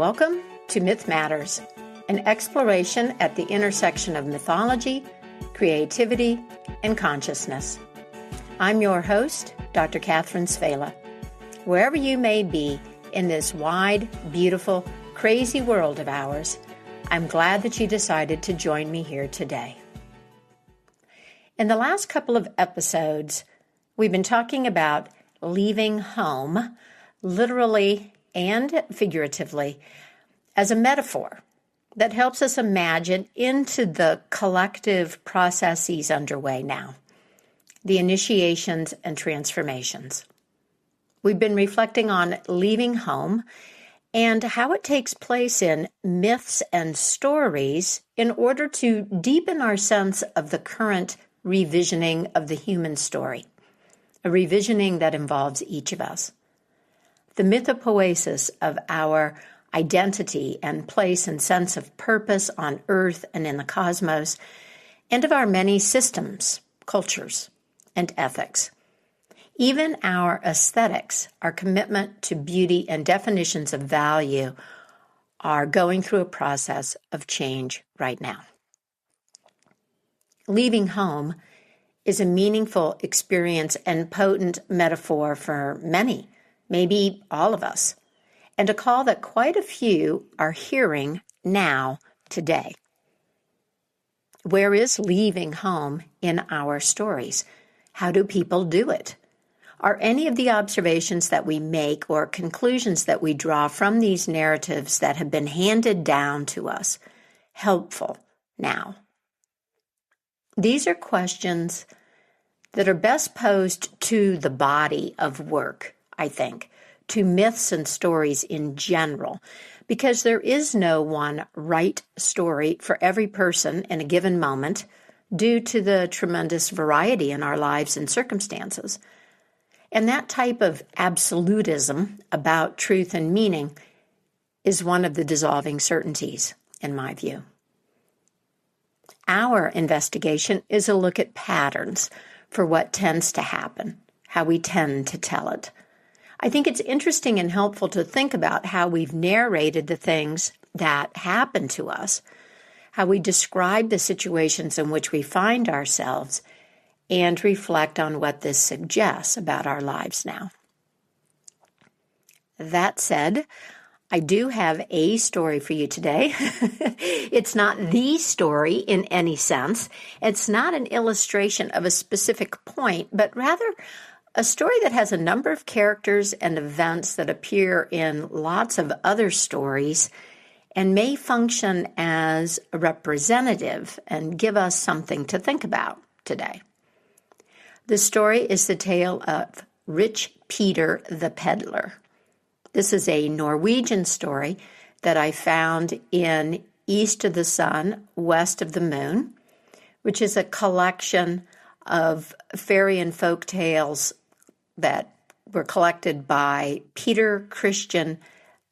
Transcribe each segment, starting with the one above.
Welcome to Myth Matters, an exploration at the intersection of mythology, creativity, and consciousness. I'm your host, Dr. Catherine Svela. Wherever you may be in this wide, beautiful, crazy world of ours, I'm glad that you decided to join me here today. In the last couple of episodes, we've been talking about leaving home, literally and figuratively, as a metaphor that helps us imagine into the collective processes underway now, the initiations and transformations. We've been reflecting on leaving home and how it takes place in myths and stories in order to deepen our sense of the current revisioning of the human story, a revisioning that involves each of us. The mythopoesis of our identity and place and sense of purpose on Earth and in the cosmos, and of our many systems, cultures, and ethics. Even our aesthetics, our commitment to beauty and definitions of value are going through a process of change right now. Leaving home is a meaningful experience and potent metaphor for many, maybe all of us, and a call that quite a few are hearing now, today. Where is leaving home in our stories? How do people do it? Are any of the observations that we make or conclusions that we draw from these narratives that have been handed down to us helpful now? These are questions that are best posed to the body of work, I think, to myths and stories in general, because there is no one right story for every person in a given moment due to the tremendous variety in our lives and circumstances. And that type of absolutism about truth and meaning is one of the dissolving certainties, in my view. Our investigation is a look at patterns for what tends to happen, how we tend to tell it. I think it's interesting and helpful to think about how we've narrated the things that happen to us, how we describe the situations in which we find ourselves, and reflect on what this suggests about our lives now. That said, I do have a story for you today. It's not the story in any sense. It's not an illustration of a specific point, but rather a story that has a number of characters and events that appear in lots of other stories and may function as a representative and give us something to think about today. The story is the tale of Rich Peter the Peddler. This is a Norwegian story that I found in East of the Sun, West of the Moon, which is a collection of fairy and folk tales that were collected by Peter Christian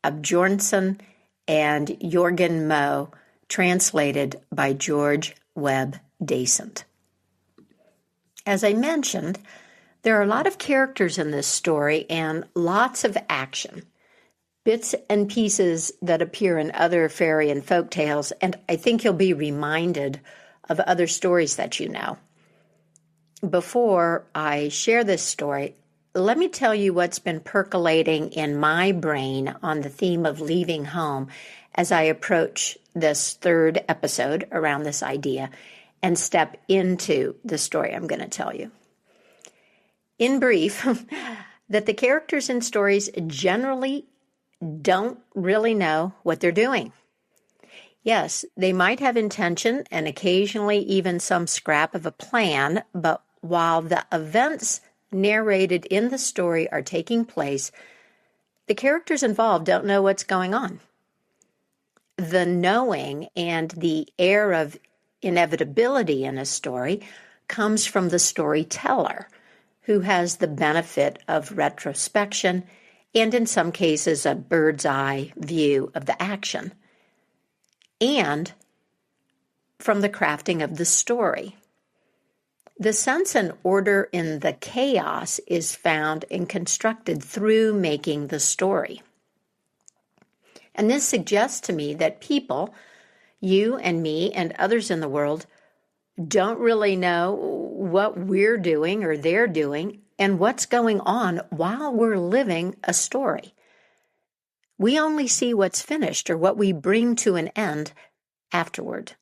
Abjornson and Jorgen Moe, translated by George Webb Dasent. As I mentioned, there are a lot of characters in this story and lots of action, bits and pieces that appear in other fairy and folk tales, and I think you'll be reminded of other stories that you know. Before I share this story, let me tell you what's been percolating in my brain on the theme of leaving home as I approach this third episode around this idea and step into the story I'm going to tell you. In brief, that the characters in stories generally don't really know what they're doing. Yes, they might have intention and occasionally even some scrap of a plan, but while the events narrated in the story are taking place, the characters involved don't know what's going on. The knowing and the air of inevitability in a story comes from the storyteller, who has the benefit of retrospection and in some cases a bird's eye view of the action, and from the crafting of the story. The sense and order in the chaos is found and constructed through making the story. And this suggests to me that people, you and me and others in the world, don't really know what we're doing or they're doing and what's going on while we're living a story. We only see what's finished or what we bring to an end afterward.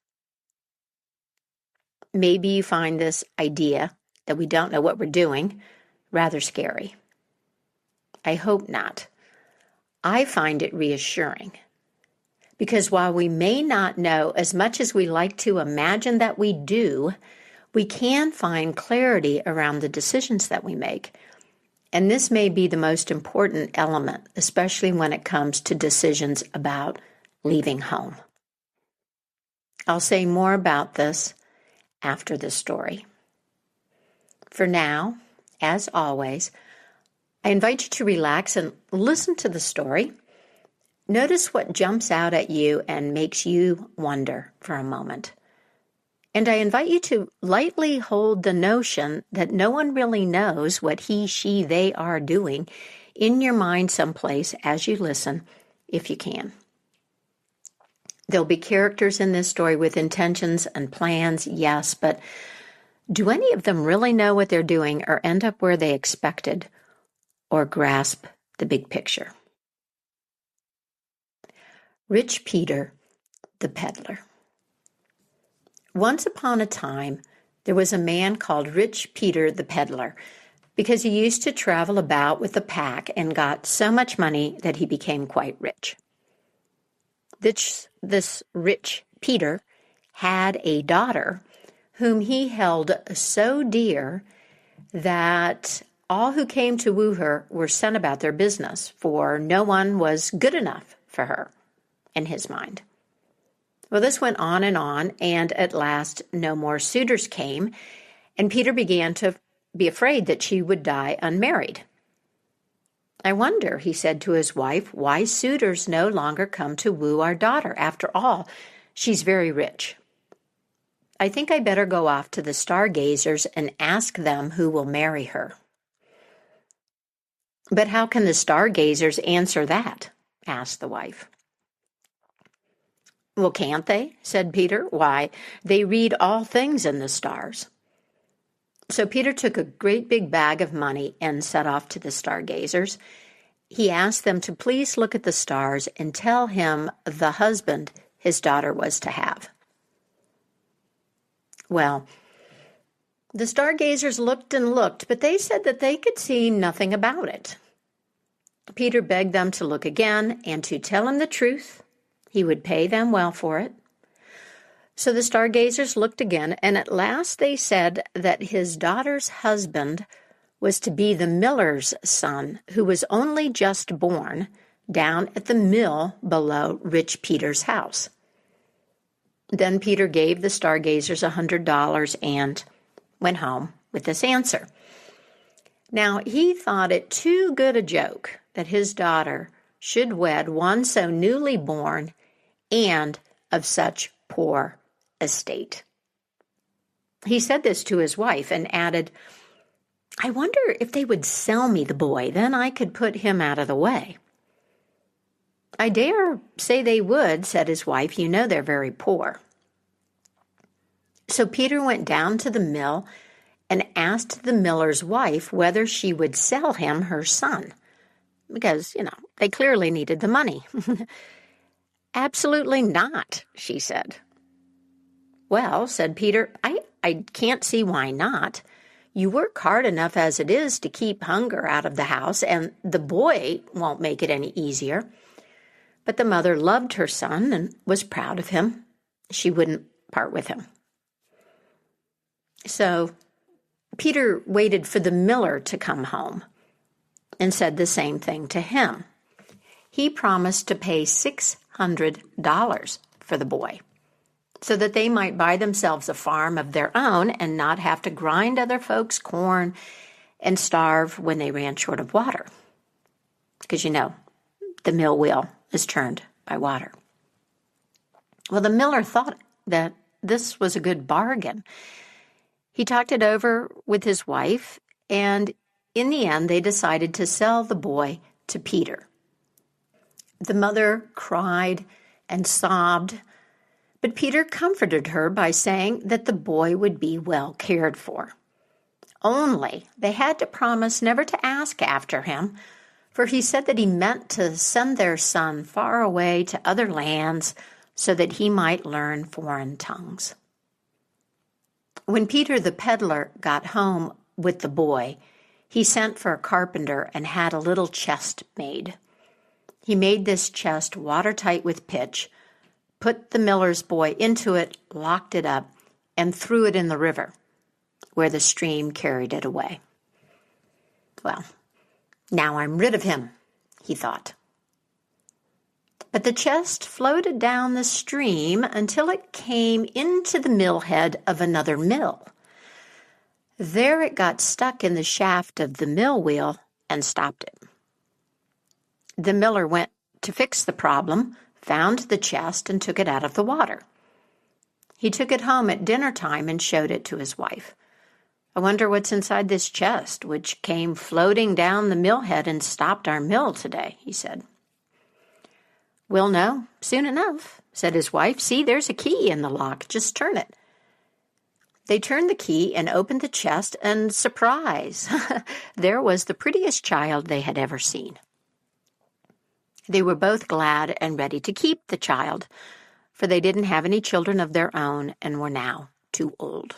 Maybe you find this idea that we don't know what we're doing rather scary. I hope not. I find it reassuring because while we may not know as much as we like to imagine that we do, we can find clarity around the decisions that we make. And this may be the most important element, especially when it comes to decisions about leaving home. I'll say more about this after the story. For now, as always, I invite you to relax and listen to the story. Notice what jumps out at you and makes you wonder for a moment. And I invite you to lightly hold the notion that no one really knows what he, she, they are doing in your mind someplace as you listen, if you can. There'll be characters in this story with intentions and plans, yes, but do any of them really know what they're doing or end up where they expected or grasp the big picture? Rich Peter the Peddler. Once upon a time, there was a man called Rich Peter the Peddler because he used to travel about with a pack and got so much money that he became quite rich. This rich Peter had a daughter whom he held so dear that all who came to woo her were sent about their business, for no one was good enough for her in his mind. Well, this went on, and at last no more suitors came, and Peter began to be afraid that she would die unmarried. I wonder, he said to his wife, why suitors no longer come to woo our daughter. After all, she's very rich. I think I better go off to the stargazers and ask them who will marry her. But how can the stargazers answer that? Asked the wife. Well, can't they? Said Peter. Why, they read all things in the stars. So Peter took a great big bag of money and set off to the stargazers. He asked them to please look at the stars and tell him the husband his daughter was to have. Well, the stargazers looked and looked, but they said that they could see nothing about it. Peter begged them to look again and to tell him the truth. He would pay them well for it. So the stargazers looked again, and at last they said that his daughter's husband was to be the miller's son, who was only just born down at the mill below Rich Peter's house. Then Peter gave the stargazers $100 and went home with this answer. Now, he thought it too good a joke that his daughter should wed one so newly born and of such poor estate. He said this to his wife and added, I wonder if they would sell me the boy, then I could put him out of the way. I dare say they would, said his wife. You know they're very poor. So Peter went down to the mill and asked the miller's wife whether she would sell him her son, because, they clearly needed the money. Absolutely not, she said. Well, said Peter, I can't see why not. You work hard enough as it is to keep hunger out of the house, and the boy won't make it any easier. But the mother loved her son and was proud of him. She wouldn't part with him. So Peter waited for the miller to come home and said the same thing to him. He promised to pay $600 for the boy so that they might buy themselves a farm of their own and not have to grind other folks' corn and starve when they ran short of water. Because, the mill wheel is turned by water. Well, the miller thought that this was a good bargain. He talked it over with his wife, and in the end, they decided to sell the boy to Peter. The mother cried and sobbed, but Peter comforted her by saying that the boy would be well cared for. Only they had to promise never to ask after him, for he said that he meant to send their son far away to other lands so that he might learn foreign tongues. When Peter the Peddler got home with the boy, he sent for a carpenter and had a little chest made. He made this chest watertight with pitch, put the miller's boy into it, locked it up, and threw it in the river, where the stream carried it away. Well, now I'm rid of him, he thought. But the chest floated down the stream until it came into the mill head of another mill. There it got stuck in the shaft of the mill wheel and stopped it. The miller went to fix the problem, found the chest, and took it out of the water. He took it home at dinner time and showed it to his wife. I wonder what's inside this chest, which came floating down the mill head and stopped our mill today, he said. We'll know soon enough, said his wife. See, there's a key in the lock. Just turn it. They turned the key and opened the chest, and surprise, there was the prettiest child they had ever seen. They were both glad and ready to keep the child, for they didn't have any children of their own and were now too old.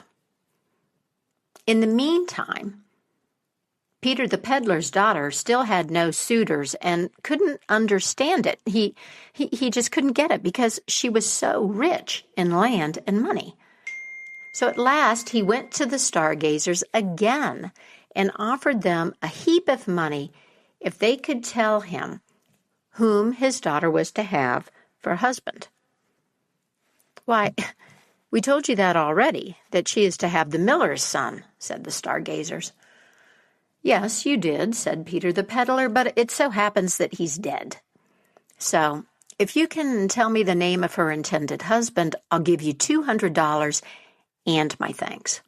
In the meantime, Peter the Peddler's daughter still had no suitors and couldn't understand it. He just couldn't get it because she was so rich in land and money. So at last he went to the stargazers again and offered them a heap of money if they could tell him whom his daughter was to have for a husband. Why, we told you that already, that she is to have the miller's son, said the stargazers. Yes, you did, said Peter the Peddler, but it so happens that he's dead. So, if you can tell me the name of her intended husband, I'll give you $200 and my thanks.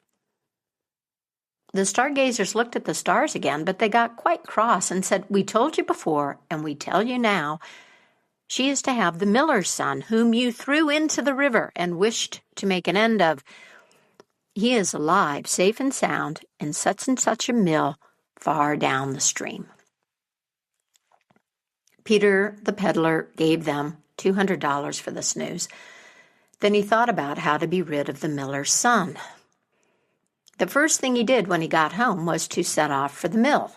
The stargazers looked at the stars again, but they got quite cross and said, We told you before, and we tell you now, she is to have the miller's son, whom you threw into the river and wished to make an end of. He is alive, safe and sound, in such and such a mill far down the stream. Peter the Peddler gave them $200 for this news. Then he thought about how to be rid of the miller's son. The first thing he did when he got home was to set off for the mill.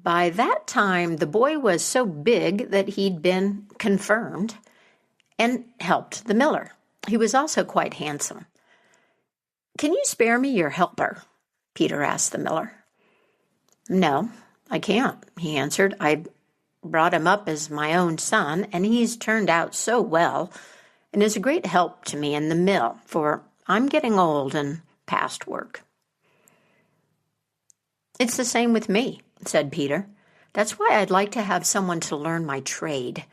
By that time, the boy was so big that he'd been confirmed and helped the miller. He was also quite handsome. Can you spare me your helper? Peter asked the miller. No, I can't, he answered. I brought him up as my own son, and he's turned out so well and is a great help to me in the mill, for I'm getting old and past work. It's the same with me, said Peter. That's why I'd like to have someone to learn my trade.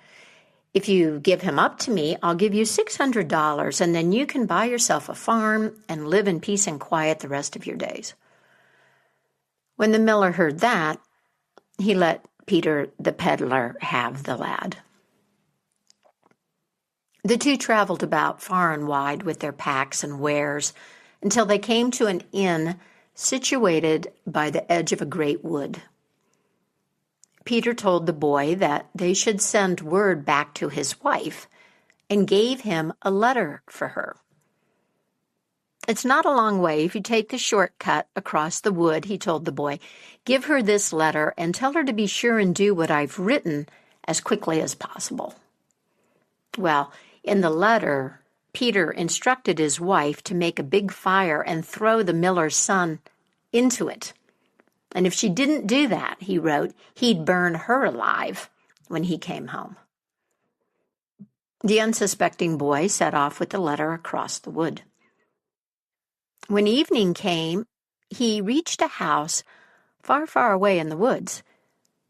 If you give him up to me, I'll give you $600, and then you can buy yourself a farm and live in peace and quiet the rest of your days. When the miller heard that, he let Peter the Peddler have the lad. The two traveled about far and wide with their packs and wares until they came to an inn situated by the edge of a great wood. Peter told the boy that they should send word back to his wife and gave him a letter for her. It's not a long way if you take the shortcut across the wood, he told the boy. Give her this letter and tell her to be sure and do what I've written as quickly as possible. Well, in the letter, Peter instructed his wife to make a big fire and throw the miller's son into it. And if she didn't do that, he wrote, he'd burn her alive when he came home. The unsuspecting boy set off with the letter across the wood. When evening came, he reached a house far, far away in the woods.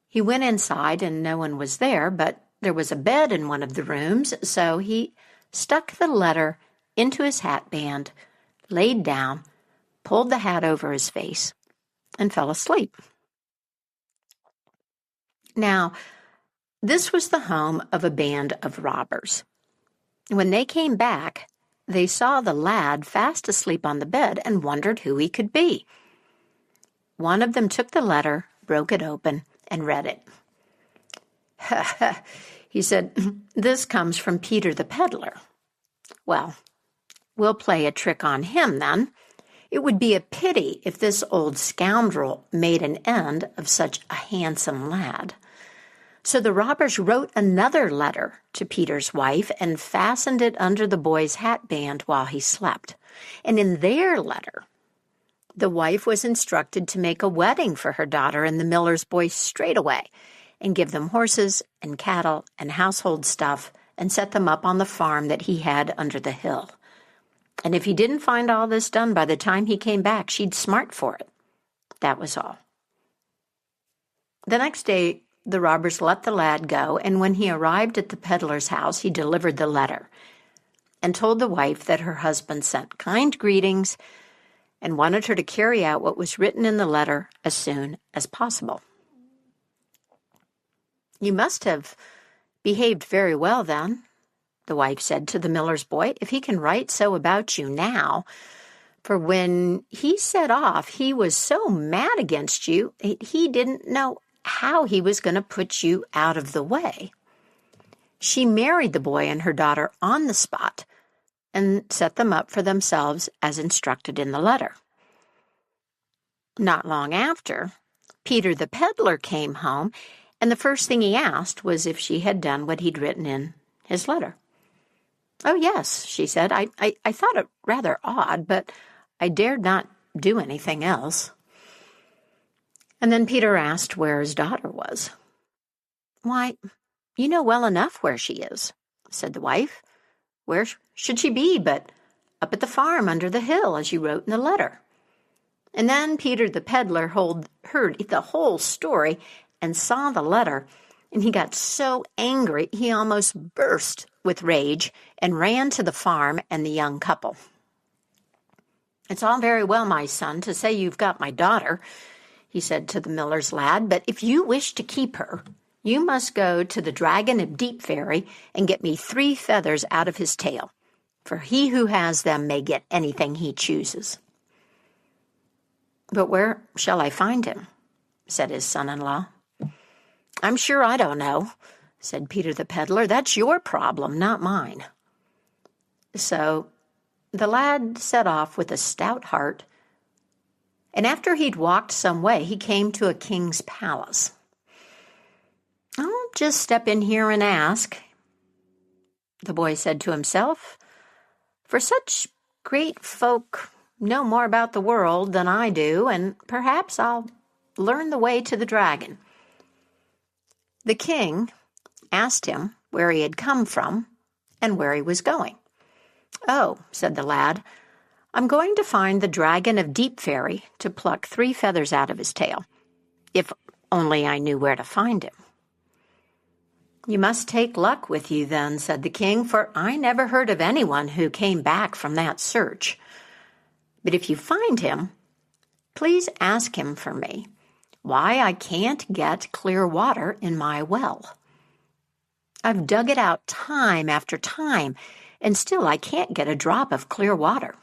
He went inside and no one was there, but there was a bed in one of the rooms, so he stuck the letter into his hatband, laid down, pulled the hat over his face, and fell asleep. Now, This was the home of a band of robbers. When they came back, they saw the lad fast asleep on the bed and wondered who he could be. One of them took the letter, broke it open, and read it. He said, "This comes from Peter the Peddler." "Well, we'll play a trick on him then. It would be a pity if this old scoundrel made an end of such a handsome lad." So the robbers wrote another letter to Peter's wife and fastened it under the boy's hatband while he slept. And in their letter, the wife was instructed to make a wedding for her daughter and the miller's boy straight away, and give them horses and cattle and household stuff and set them up on the farm that he had under the hill. And if he didn't find all this done by the time he came back, she'd smart for it. That was all. The next day, the robbers let the lad go, and when he arrived at the peddler's house, he delivered the letter and told the wife that her husband sent kind greetings and wanted her to carry out what was written in the letter as soon as possible. "You must have behaved very well then," the wife said to the miller's boy, "if he can write so about you now. For when he set off, he was so mad against you, he didn't know how he was going to put you out of the way. She married the boy and her daughter on the spot and set them up for themselves as instructed in the letter." Not long after, Peter the Peddler came home, and the first thing he asked was if she had done what he'd written in his letter. "Oh, yes," she said. I thought it rather odd, but I dared not do anything else." And then Peter asked where his daughter was. "Why, you know well enough where she is," said the wife. "Where should she be but up at the farm under the hill, as you wrote in the letter?" And then Peter the Peddler heard the whole story and saw the letter, and he got so angry he almost burst with rage and ran to the farm and the young couple. "It's all very well, my son, to say you've got my daughter," he said to the miller's lad, "but if you wish to keep her, you must go to the Dragon of Deep Fairy and get me 3 feathers out of his tail, for he who has them may get anything he chooses." "But where shall I find him?" said his son-in-law. "I'm sure I don't know," said Peter the Peddler. "That's your problem, not mine." So the lad set off with a stout heart, and after he'd walked some way, he came to a king's palace. "I'll just step in here and ask," the boy said to himself, "for such great folk know more about the world than I do, and perhaps I'll learn the way to the dragon." The king asked him where he had come from and where he was going. "Oh," said the lad, "I'm going to find the Dragon of Deep Fairy to pluck 3 feathers out of his tail, if only I knew where to find him." "You must take luck with you then," said the king, "for I never heard of anyone who came back from that search. But if you find him, please ask him for me why I can't get clear water in my well. I've dug it out time after time, and still I can't get a drop of clear water."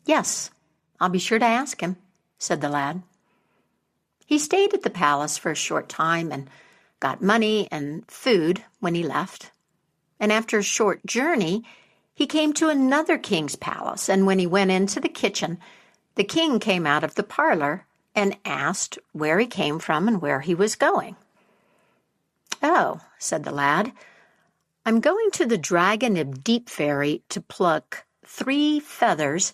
"Yes, I'll be sure to ask him," said the lad. He stayed at the palace for a short time and got money and food when he left. And after a short journey, he came to another king's palace, and when he went into the kitchen, the king came out of the parlor and asked where he came from and where he was going. "Oh," said the lad, "I'm going to the Dragon of Deep Fairy to pluck 3 feathers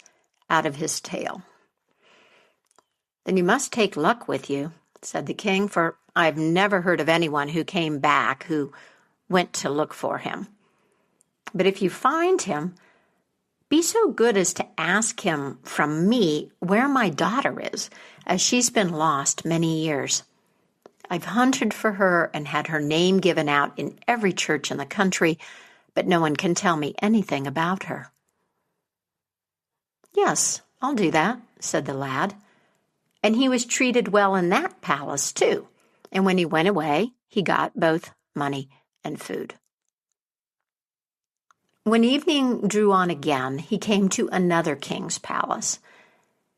out of his tail." "Then you must take luck with you," said the king, "for I've never heard of anyone who came back who went to look for him. But if you find him, be so good as to ask him from me where my daughter is, as she's been lost many years. I've hunted for her and had her name given out in every church in the country, but no one can tell me anything about her." "Yes, I'll do that," said the lad. And he was treated well in that palace, too, And when he went away, he got both money and food. When evening drew on again, he came to another king's palace.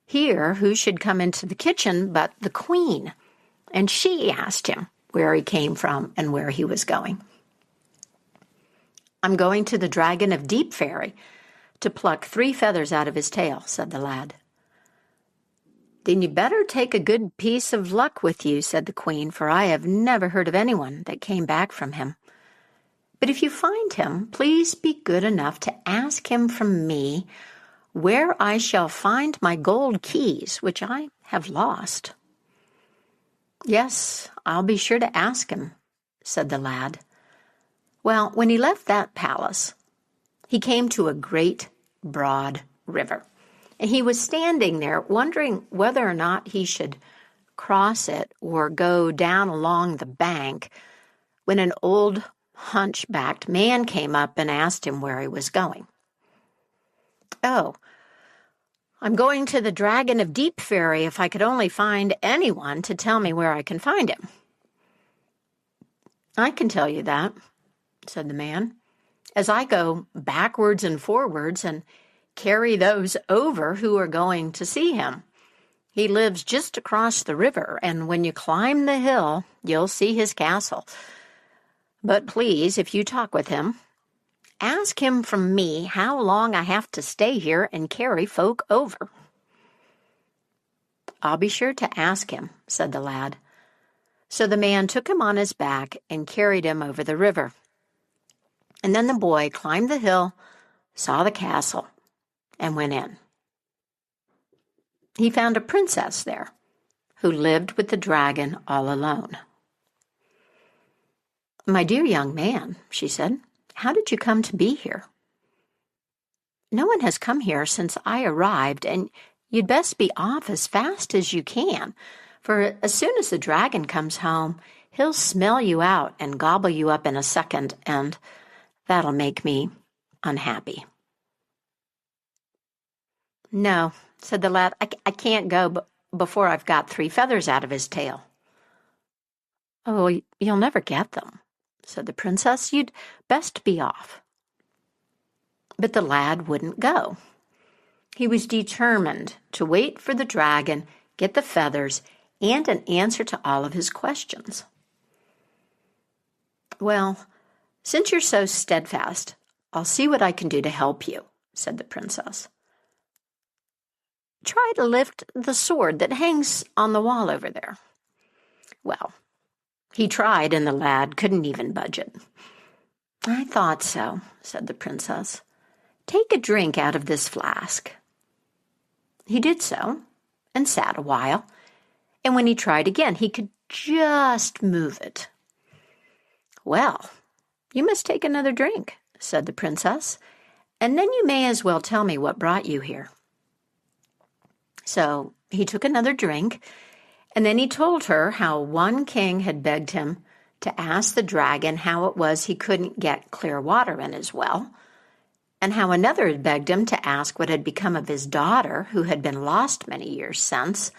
Here, who should come into the kitchen but the queen? And she asked him where he came from and where he was going. "I'm going to the Dragon of Deep Fairy to pluck 3 feathers out of his tail," said the lad. "Then you better take a good piece of luck with you," said the queen, "for I have never heard of anyone that came back from him. But if you find him, please be good enough to ask him from me where I shall find my gold keys, which I have lost." "Yes, I'll be sure to ask him," said the lad. Well, when he left that palace, he came to a great, broad river. And he was standing there wondering whether or not he should cross it or go down along the bank when an old hunchbacked man came up and asked him where he was going. "Oh, I'm going to the Dragon of Deep Fairy if I could only find anyone to tell me where I can find him." "I can tell you that," said the man, "as I go backwards and forwards and carry those over who are going to see him. He lives just across the river, and when you climb the hill, you'll see his castle. But please, if you talk with him, ask him from me how long I have to stay here and carry folk over." "I'll be sure to ask him," said the lad. So the man took him on his back and carried him over the river. And then the boy climbed the hill, saw the castle, and went in. He found a princess there who lived with the dragon all alone. "My dear young man," she said, "how did you come to be here?" "No one has come here since I arrived, and you'd best be off as fast as you can, for as soon as the dragon comes home, he'll smell you out and gobble you up in a second, and that'll make me unhappy." "No," said the lad, I can't go before I've got 3 feathers out of his tail." "Oh, you'll never get them," said the princess. "You'd best be off." But the lad wouldn't go. He was determined to wait for the dragon, get the feathers, and an answer to all of his questions. "Well, since you're so steadfast, I'll see what I can do to help you," said the princess. "Try to lift the sword that hangs on the wall over there." Well, he tried, and the lad couldn't even budge it. "I thought so," said the princess. "Take a drink out of this flask." He did so, and sat a while, and when he tried again, he could just move it. "Well, you must take another drink," said the princess, "and then you may as well tell me what brought you here." So he took another drink, and then he told her how one king had begged him to ask the dragon how it was he couldn't get clear water in his well, and how another had begged him to ask what had become of his daughter, who had been lost many years since,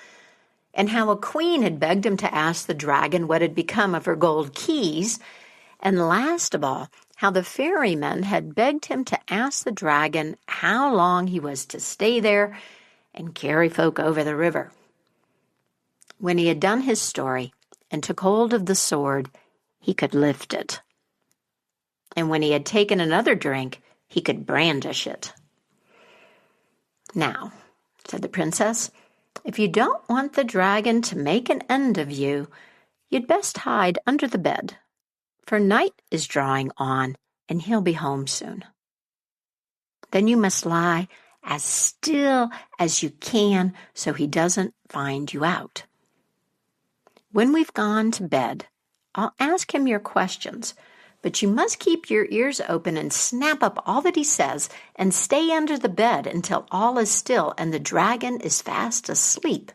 and how a queen had begged him to ask the dragon what had become of her gold keys, and last of all, how the ferryman had begged him to ask the dragon how long he was to stay there and carry folk over the river. When he had done his story and took hold of the sword, he could lift it. And when he had taken another drink, he could brandish it. "Now," said the princess, "if you don't want the dragon to make an end of you, you'd best hide under the bed, for night is drawing on, and he'll be home soon. Then you must lie as still as you can so he doesn't find you out. When we've gone to bed, I'll ask him your questions, but you must keep your ears open and snap up all that he says and stay under the bed until all is still and the dragon is fast asleep.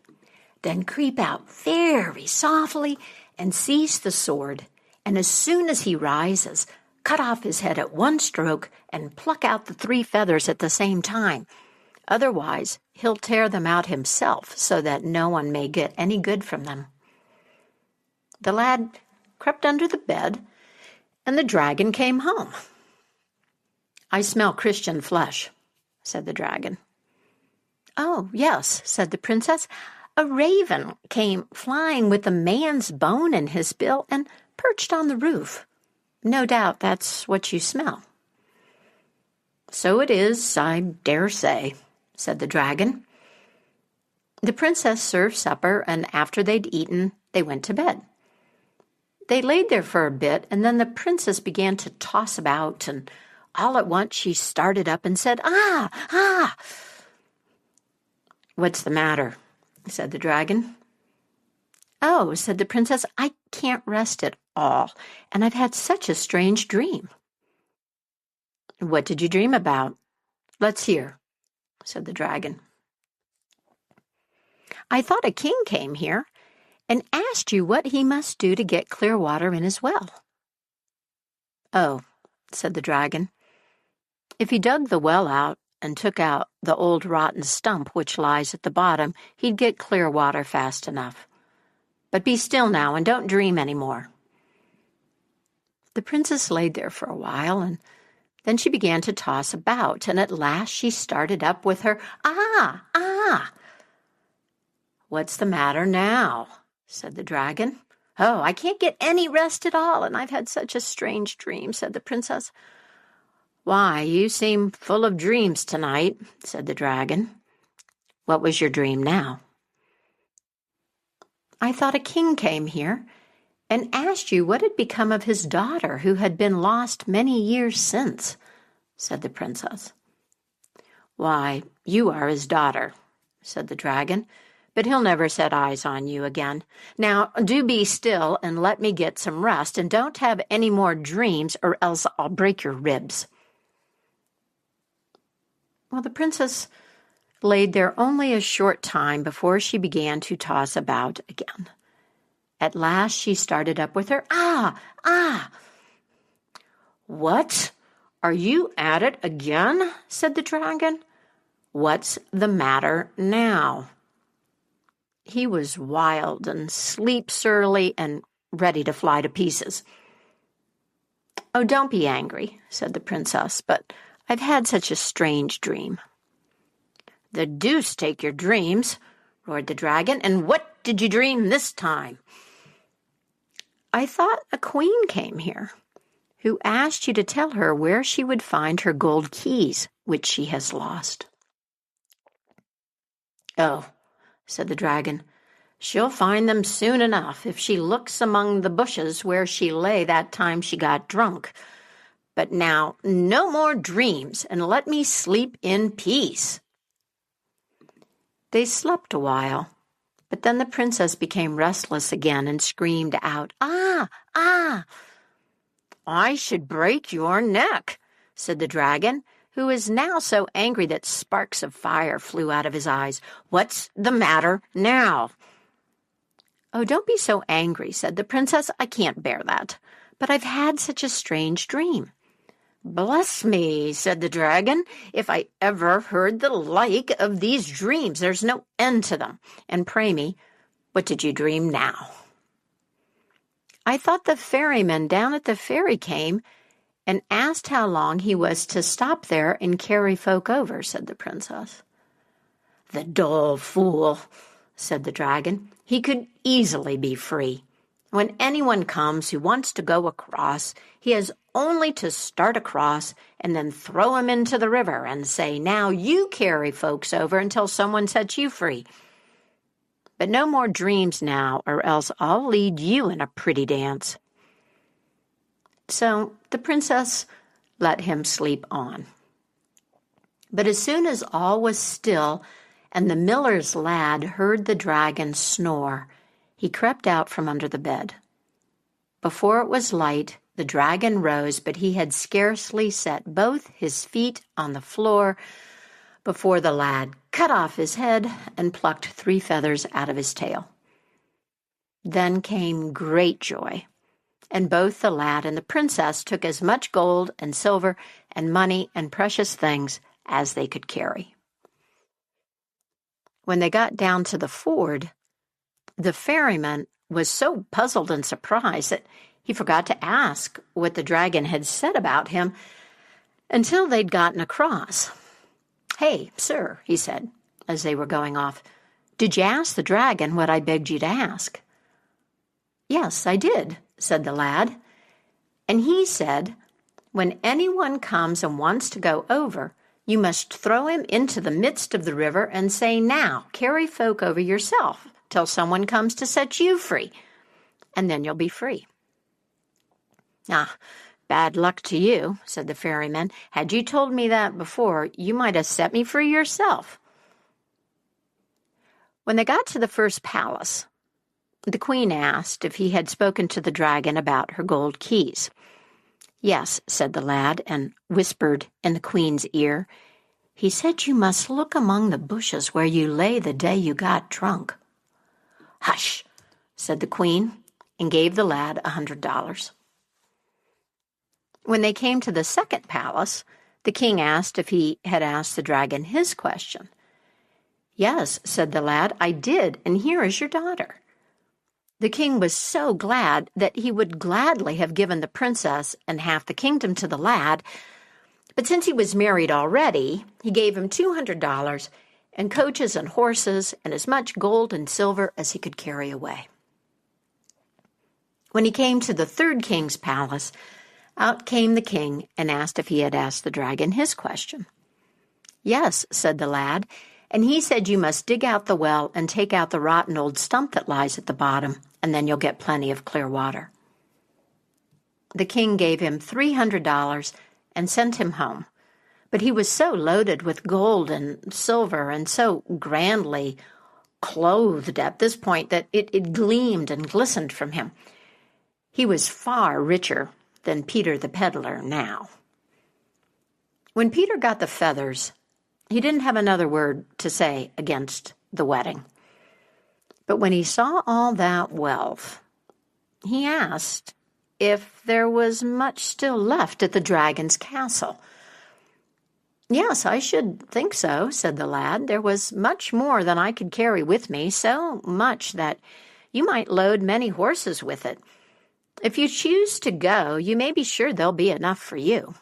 Then creep out very softly and seize the sword, and as soon as he rises, cut off his head at one stroke and pluck out the 3 feathers at the same time. Otherwise, he'll tear them out himself so that no one may get any good from them." The lad crept under the bed, and the dragon came home. "I smell Christian flesh," said the dragon. "Oh, yes," said the princess. "A raven came flying with a man's bone in his bill and perched on the roof. No doubt that's what you smell." "So it is, I dare say," said the dragon. The princess served supper, and after they'd eaten, they went to bed. They laid there for a bit, and then the princess began to toss about, and all at once she started up and said, "Ah, ah!" "What's the matter?" said the dragon. "Oh," said the princess, "I can't rest at all, and I've had such a strange dream." "What did you dream about? Let's hear," said the dragon. "I thought a king came here and asked you what he must do to get clear water in his well." "Oh," said the dragon, "if he dug the well out and took out the old rotten stump which lies at the bottom, he'd get clear water fast enough. But be still now and don't dream any more." The princess laid there for a while, and then she began to toss about, and at last she started up with her, "Ah, ah!" "What's the matter now?" said the dragon. "Oh, I can't get any rest at all, and I've had such a strange dream," said the princess. "Why, you seem full of dreams tonight," said the dragon. "What was your dream now?" "I thought a king came here and asked you what had become of his daughter who had been lost many years since," said the princess. "Why, you are his daughter," said the dragon, "but he'll never set eyes on you again. Now, do be still and let me get some rest, and don't have any more dreams, or else I'll break your ribs." Well, the princess laid there only a short time before she began to toss about again. At last she started up with her, "Ah, ah!" "What? Are you at it again?" said the dragon. "What's the matter now?" He was wild and sleep-surly and ready to fly to pieces. "Oh, don't be angry," said the princess, "but I've had such a strange dream." "The deuce take your dreams," roared the dragon, "and what did you dream this time?" "I thought a queen came here who asked you to tell her where she would find her gold keys, which she has lost." "Oh," said the dragon, "she'll find them soon enough if she looks among the bushes where she lay that time she got drunk. But now, no more dreams, and let me sleep in peace." They slept a while, but then the princess became restless again and screamed out, "Ah, ah!" "I should break your neck," said the dragon, who was now so angry that sparks of fire flew out of his eyes. "What's the matter now?" "Oh, don't be so angry," said the princess. "I can't bear that, but I've had such a strange dream." "Bless me," said the dragon, "if I ever heard the like of these dreams. There's no end to them. And pray me, what did you dream now?" "I thought the ferryman down at the ferry came and asked how long he was to stop there and carry folk over," said the princess. "The dull fool," said the dragon. "He could easily be free. When anyone comes who wants to go across, he has only to start across and then throw him into the river and say, 'Now you carry folks over until someone sets you free.' But no more dreams now, or else I'll lead you in a pretty dance." So the princess let him sleep on. But as soon as all was still and the miller's lad heard the dragon snore, he crept out from under the bed. Before it was light, the dragon rose, but he had scarcely set both his feet on the floor before the lad cut off his head and plucked 3 feathers out of his tail. Then came great joy, and both the lad and the princess took as much gold and silver and money and precious things as they could carry. When they got down to the ford, the ferryman was so puzzled and surprised that he forgot to ask what the dragon had said about him until they'd gotten across. "Hey, sir," he said, as they were going off, "did you ask the dragon what I begged you to ask?" "Yes, I did," said the lad. "And he said, when anyone comes and wants to go over, you must throw him into the midst of the river and say, 'Now, carry folk over yourself till someone comes to set you free, and then you'll be free.'" "Ah, bad luck to you," said the ferryman. "Had you told me that before, you might have set me free yourself." When they got to the first palace, the queen asked if he had spoken to the dragon about her gold keys. "Yes," said the lad, and whispered in the queen's ear, "He said you must look among the bushes where you lay the day you got drunk." "Hush," said the queen, and gave the lad $100. When they came to the second palace, the king asked if he had asked the dragon his question. "Yes," said the lad, "I did, and here is your daughter." The king was so glad that he would gladly have given the princess and half the kingdom to the lad, but since he was married already, he gave him $200 and coaches and horses and as much gold and silver as he could carry away. When he came to the third king's palace, out came the king and asked if he had asked the dragon his question. "Yes," said the lad, "and he said you must dig out the well and take out the rotten old stump that lies at the bottom, and then you'll get plenty of clear water." The king gave him $300 and sent him home, but he was so loaded with gold and silver and so grandly clothed at this point that it gleamed and glistened from him. He was far richer than Peter the Peddler now. When Peter got the feathers, he didn't have another word to say against the wedding. But when he saw all that wealth, he asked if there was much still left at the dragon's castle. "Yes, I should think so," said the lad. "There was much more than I could carry with me, so much that you might load many horses with it. If you choose to go, you may be sure there'll be enough for you."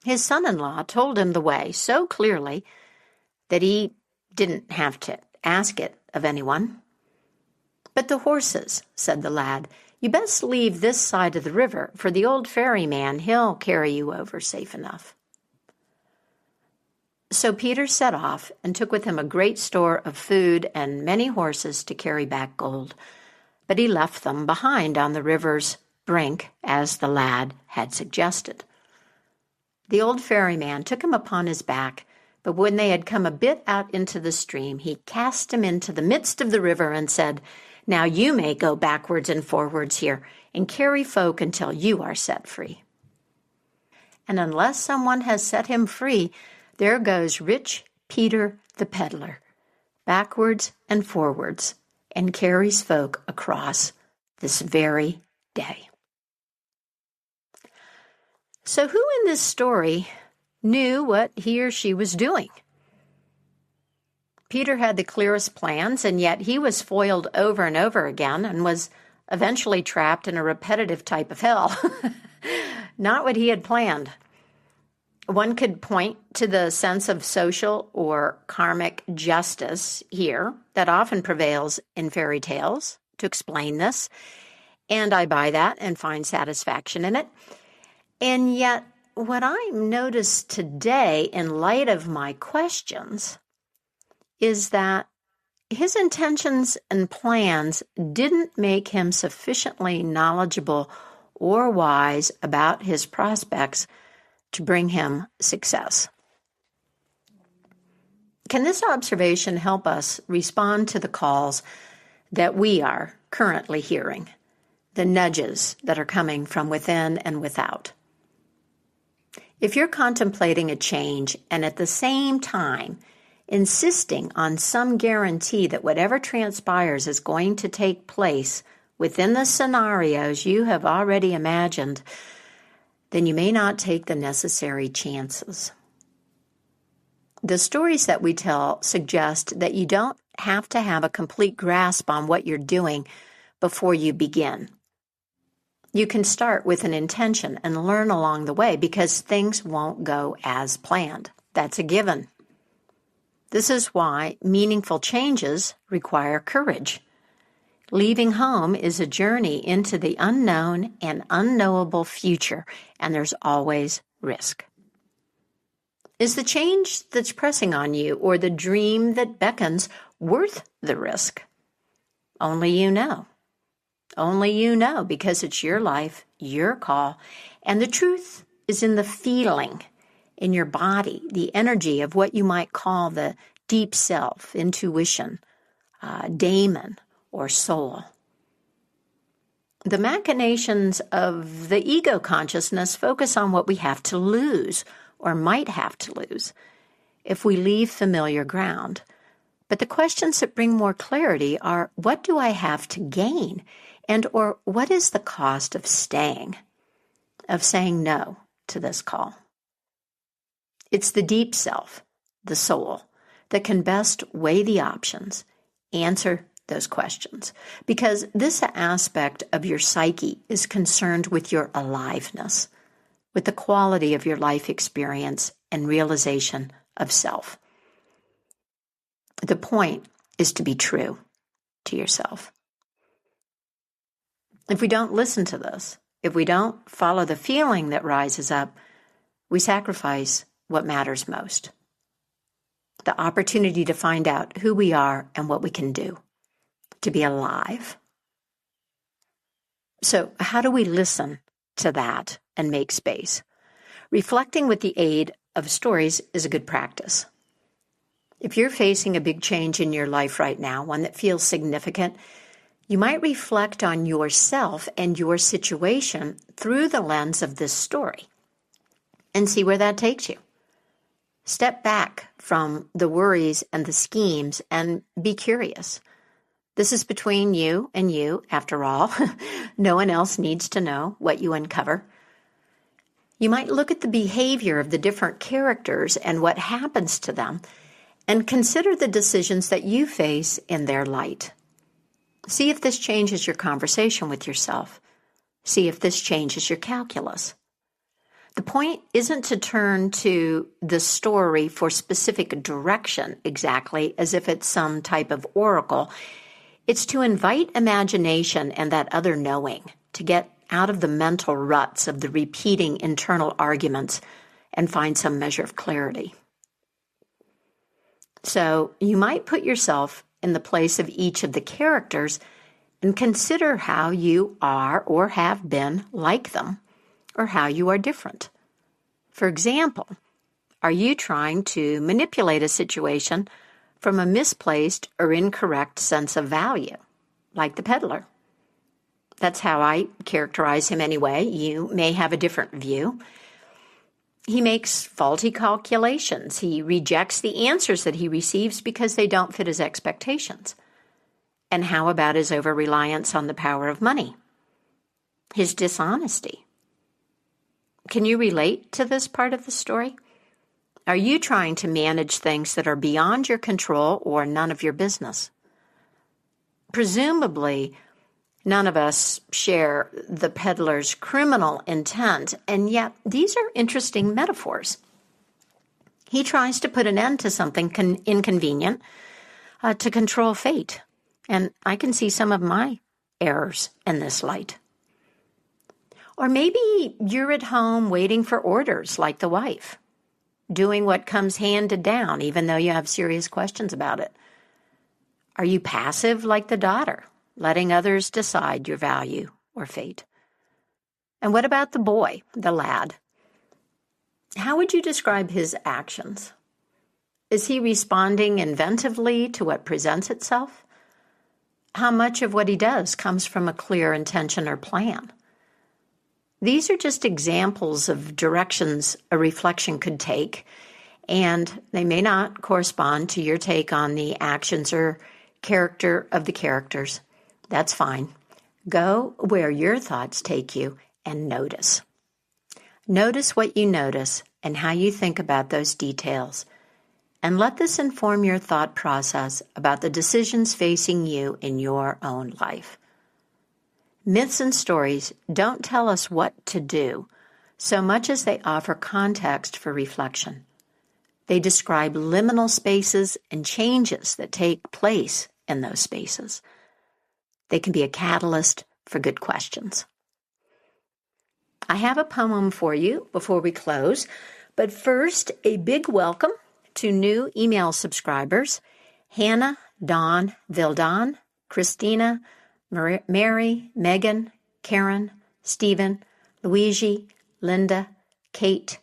His son-in-law told him the way so clearly that he didn't have to ask it of anyone. "But the horses," said the lad, "you best leave this side of the river, for the old ferryman, he'll carry you over safe enough." So Peter set off and took with him a great store of food and many horses to carry back gold. But he left them behind on the river's brink, as the lad had suggested. The old ferryman took him upon his back, but when they had come a bit out into the stream, he cast him into the midst of the river and said, "Now you may go backwards and forwards here and carry folk until you are set free." And unless someone has set him free, there goes rich Peter the Peddler, backwards and forwards, and carries folk across this very day. So who in this story knew what he or she was doing? Peter had the clearest plans, and yet he was foiled over and over again and was eventually trapped in a repetitive type of hell. Not what he had planned. One could point to the sense of social or karmic justice here that often prevails in fairy tales to explain this, and I buy that and find satisfaction in it. And yet, what I noticed today in light of my questions is that his intentions and plans didn't make him sufficiently knowledgeable or wise about his prospects to bring him success. Can this observation help us respond to the calls that we are currently hearing, the nudges that are coming from within and without? If you're contemplating a change and at the same time insisting on some guarantee that whatever transpires is going to take place within the scenarios you have already imagined, then you may not take the necessary chances. The stories that we tell suggest that you don't have to have a complete grasp on what you're doing before you begin. You can start with an intention and learn along the way because things won't go as planned. That's a given. This is why meaningful changes require courage. Leaving home is a journey into the unknown and unknowable future, and there's always risk. Is the change that's pressing on you or the dream that beckons worth the risk? Only you know. Only you know, because it's your life, your call, and the truth is in the feeling, in your body, the energy of what you might call the deep self, intuition, daemon, or soul. The machinations of the ego consciousness focus on what we have to lose or might have to lose if we leave familiar ground. But the questions that bring more clarity are, what do I have to gain? And or what is the cost of staying, of saying no to this call? It's the deep self, the soul, that can best weigh the options, answer those questions, because this aspect of your psyche is concerned with your aliveness, with the quality of your life experience and realization of self. The point is to be true to yourself. If we don't listen to this, if we don't follow the feeling that rises up, we sacrifice what matters most. The opportunity to find out who we are and what we can do, to be alive. So how do we listen to that and make space? Reflecting with the aid of stories is a good practice. If you're facing a big change in your life right now, one that feels significant, you might reflect on yourself and your situation through the lens of this story and see where that takes you. Step back from the worries and the schemes and be curious. This is between you and you, after all. No one else needs to know what you uncover. You might look at the behavior of the different characters and what happens to them, and consider the decisions that you face in their light. See if this changes your conversation with yourself. See if this changes your calculus. The point isn't to turn to the story for specific direction exactly as if it's some type of oracle. It's to invite imagination and that other knowing, to get out of the mental ruts of the repeating internal arguments and find some measure of clarity. So you might put yourself in the place of each of the characters and consider how you are or have been like them, or how you are different. For example, are you trying to manipulate a situation from a misplaced or incorrect sense of value, like the peddler? That's how I characterize him anyway. You may have a different view. He makes faulty calculations. He rejects the answers that he receives because they don't fit his expectations. And how about his over-reliance on the power of money? His dishonesty? Can you relate to this part of the story? Are you trying to manage things that are beyond your control or none of your business? Presumably, none of us share the peddler's criminal intent, and yet these are interesting metaphors. He tries to put an end to something inconvenient to control fate, and I can see some of my errors in this light. Or maybe you're at home waiting for orders like the wife, doing what comes handed down even though you have serious questions about it. Are you passive like the daughter, letting others decide your value or fate? And what about the boy, the lad? How would you describe his actions? Is he responding inventively to what presents itself? How much of what he does comes from a clear intention or plan? These are just examples of directions a reflection could take, and they may not correspond to your take on the actions or character of the characters. That's fine. Go where your thoughts take you and notice. Notice what you notice and how you think about those details. and let this inform your thought process about the decisions facing you in your own life. Myths and stories don't tell us what to do so much as they offer context for reflection. They describe liminal spaces and changes that take place in those spaces. They can be a catalyst for good questions. I have a poem for you before we close, but first, a big welcome to new email subscribers: Hannah, Dawn, Vildan, Christina, Mary, Megan, Karen, Stephen, Luigi, Linda, Kate,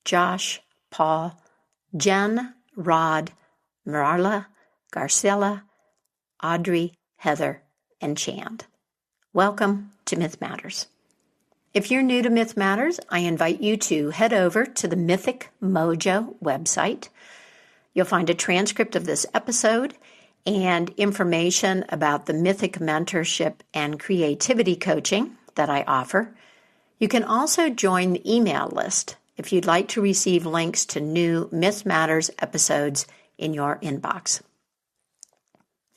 Josh, Paul, Jen, Rod, Marla, Garcella, Audrey, Heather, and Chand. Welcome to Myth Matters. If you're new to Myth Matters, I invite you to head over to the Mythic Mojo website. You'll find a transcript of this episode and information about the Mythic mentorship and creativity coaching that I offer. You can also join the email list if you'd like to receive links to new Myth Matters episodes in your inbox.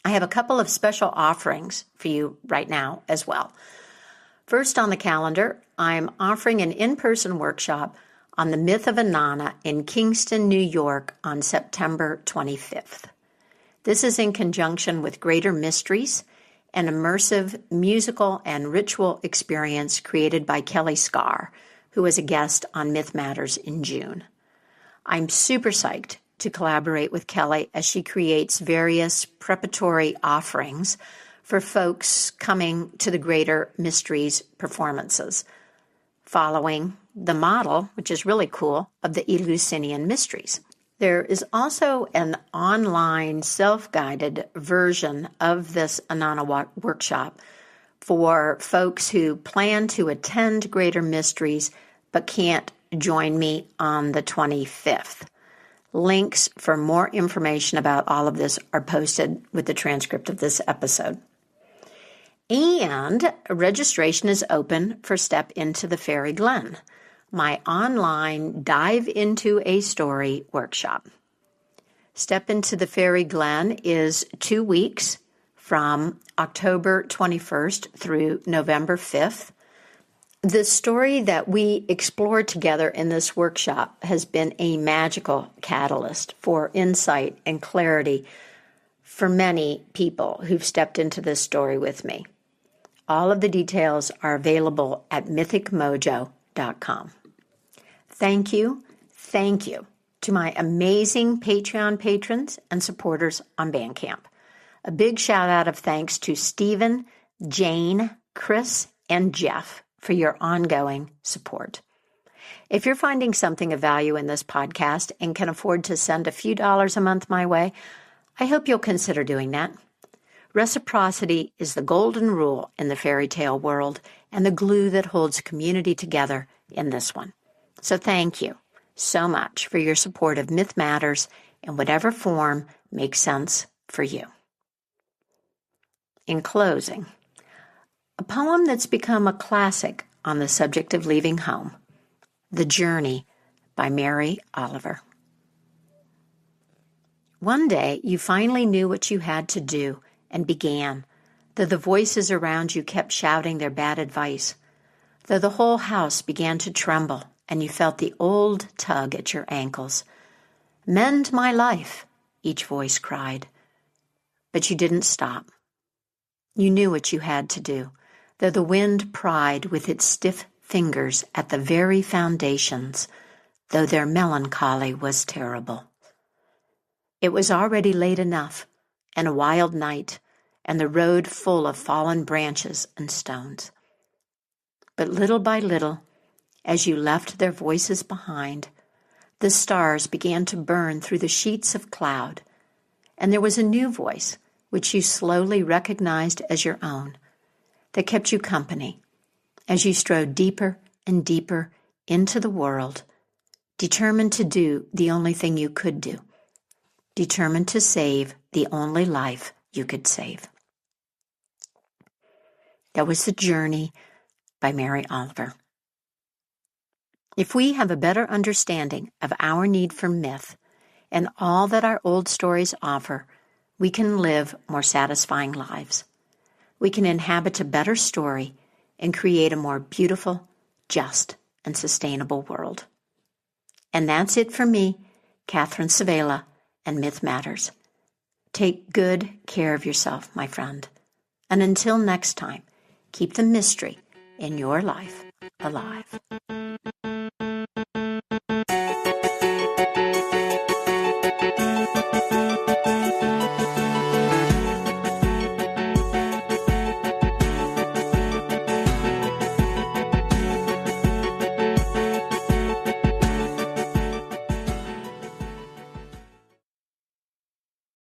I have a couple of special offerings for you right now as well. First on the calendar, I'm offering an in-person workshop on the myth of Inanna in Kingston, New York on September 25th. This is in conjunction with Greater Mysteries, an immersive musical and ritual experience created by Kelly Scarr, who was a guest on Myth Matters in June. I'm super psyched to collaborate with Kelly as she creates various preparatory offerings for folks coming to the Greater Mysteries performances, following the model, which is really cool, of the Eleusinian Mysteries. There is also an online self-guided version of this Inanna workshop for folks who plan to attend Greater Mysteries but can't join me on the 25th. Links for more information about all of this are posted with the transcript of this episode. And registration is open for Step Into the Fairy Glen, my online Dive Into a Story workshop. Step Into the Fairy Glen is 2 weeks from October 21st through November 5th. The story that we explored together in this workshop has been a magical catalyst for insight and clarity for many people who've stepped into this story with me. All of the details are available at mythicmojo.com. Thank you to my amazing Patreon patrons and supporters on Bandcamp. A big shout out of thanks to Stephen, Jane, Chris, and Jeff for your ongoing support. If you're finding something of value in this podcast and can afford to send a few dollars a month my way, I hope you'll consider doing that. Reciprocity is the golden rule in the fairy tale world and the glue that holds community together in this one. So thank you so much for your support of Myth Matters in whatever form makes sense for you. In closing, a poem that's become a classic on the subject of leaving home, The Journey by Mary Oliver. One day you finally knew what you had to do and began, though the voices around you kept shouting their bad advice, though the whole house began to tremble and you felt the old tug at your ankles. Mend my life, each voice cried. But you didn't stop. You knew what you had to do, though the wind pried with its stiff fingers at the very foundations, though their melancholy was terrible. It was already late enough, and a wild night, and the road full of fallen branches and stones. But little by little, as you left their voices behind, the stars began to burn through the sheets of cloud, and there was a new voice, which you slowly recognized as your own, that kept you company as you strode deeper and deeper into the world, determined to do the only thing you could do, determined to save the only life you could save. That was The Journey by Mary Oliver. If we have a better understanding of our need for myth and all that our old stories offer, we can live more satisfying lives. We can inhabit a better story and create a more beautiful, just, and sustainable world. And that's it for me, Catherine Savela, and Myth Matters. Take good care of yourself, my friend. And until next time, keep the mystery in your life alive.